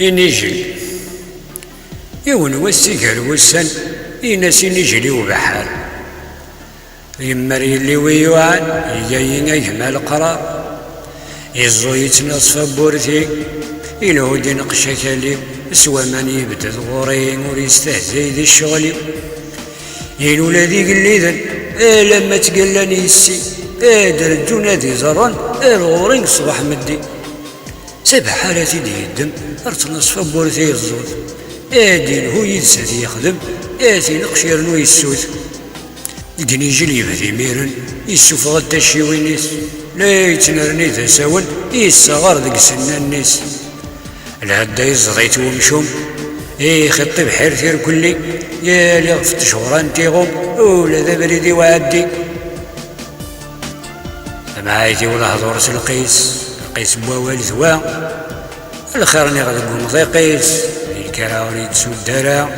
إنيجي يون وسيكر وسن إنسي نجري وبحال يمر يلي ويوعد يجاين يجمع القرار يزو يتنصف بورثي الهود نقشا كالي سوا من يبدد غورين وريستهزي ذي الشغل ينولا ذيك الليذن لما تقلاني السي درجونا ذي زران الغورين صباح مدي سبع حالاتي دي الدم ارتنصف بورثي الزود دين هو يتسدي يخدم آتي نقشير نو يسوث يجني جلي بذي ميرن يسوف غدا شيوينيس لا يتنرني ذا ساون يسغر ذك سنان الناس الهدا يزضيت ومشوم خطي بحير ثير كلي يا لي غفت شهران تيغوم ولا ذا بريدي وعدي معايتي ولا هضور القيس بواوال ذوا الخير راني غادي نقول قيس الكراوري تسود دارا